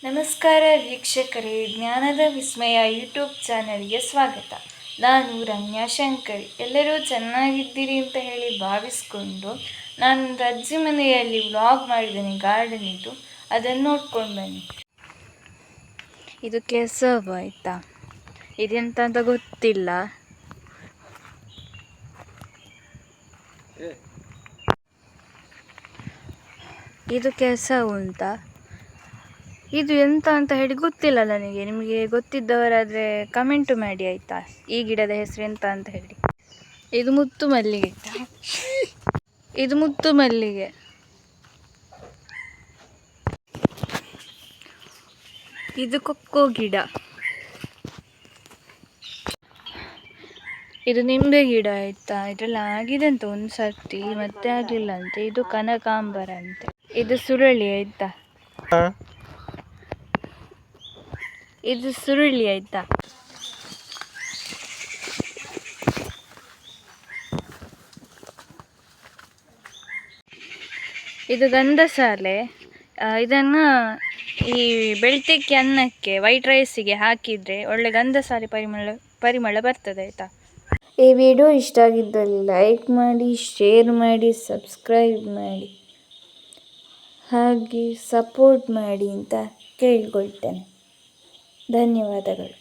ನಮಸ್ಕಾರ ವೀಕ್ಷಕರೇ, ಜ್ಞಾನದ ವಿಸ್ಮಯ ಯೂಟ್ಯೂಬ್ ಚಾನಲ್ಗೆ ಸ್ವಾಗತ. ನಾನು ರಮ್ಯಾ ಶಂಕರಿ. ಎಲ್ಲರೂ ಚೆನ್ನಾಗಿದ್ದೀರಿ ಅಂತ ಹೇಳಿ ಭಾವಿಸ್ಕೊಂಡು ನಾನೊಂದು ಅಜ್ಜಿ ಮನೆಯಲ್ಲಿ ವ್ಲಾಗ್ ಮಾಡಿದ್ದೇನೆ, ಗಾರ್ಡನ್ ಇದು, ಅದನ್ನು ನೋಡ್ಕೊಂಡು ಬನ್ನಿ. ಇದು ಕೆಸವು ಆಯಿತಾ, ಇದೆಂತ ಅಂತ ಗೊತ್ತಿಲ್ಲ. ಇದು ಕೆಸವು ಅಂತ, ಇದು ಎಂತ ಅಂತ ಹೇಳಿ ಗೊತ್ತಿಲ್ಲ ನನಗೆ. ನಿಮಗೆ ಗೊತ್ತಿದ್ದವರಾದರೆ ಕಮೆಂಟ್ ಮಾಡಿ ಆಯಿತಾ, ಈ ಗಿಡದ ಹೆಸರು ಎಂತ ಅಂತ ಹೇಳಿ. ಇದು ಮುತ್ತು ಮಲ್ಲಿಗೆ, ಇದು ಮುತ್ತು ಮಲ್ಲಿಗೆ. ಇದು ಕೊಕ್ಕೋ ಗಿಡ, ಇದು ನಿಂಬೆ ಗಿಡ ಆಯಿತಾ. ಇದೆಲ್ಲ ಆಗಿದೆ ಅಂತ ಒಂದು ಸರ್ತಿ, ಮತ್ತೆ ಆಗಲಿಲ್ಲ ಅಂತೆ. ಇದು ಕನಕಾಂಬರ ಅಂತೆ. ಇದು ಸುರಳಿ ಆಯಿತಾ, ಇದು ಸುರುಳಿ ಆಯಿತಾ. ಇದು ಗಂಧಸಾಲೆ. ಇದನ್ನು ಈ ಬೆಳ್ತಿಕ್ಕಿ ಅನ್ನಕ್ಕೆ, ವೈಟ್ ರೈಸಿಗೆ ಹಾಕಿದರೆ ಒಳ್ಳೆ ಗಂಧಸಾಲೆ ಪರಿಮಳ ಬರ್ತದೆ ಆಯಿತಾ. ಈ ವಿಡಿಯೋ ಇಷ್ಟ ಆಗಿದ್ದಲ್ಲಿ ಲೈಕ್ ಮಾಡಿ, ಶೇರ್ ಮಾಡಿ, ಸಬ್ಸ್ಕ್ರೈಬ್ ಮಾಡಿ, ಹಾಗೆ ಸಪೋರ್ಟ್ ಮಾಡಿ ಅಂತ ಕೇಳಿಕೊಳ್ತೇನೆ. ಧನ್ಯವಾದಗಳು.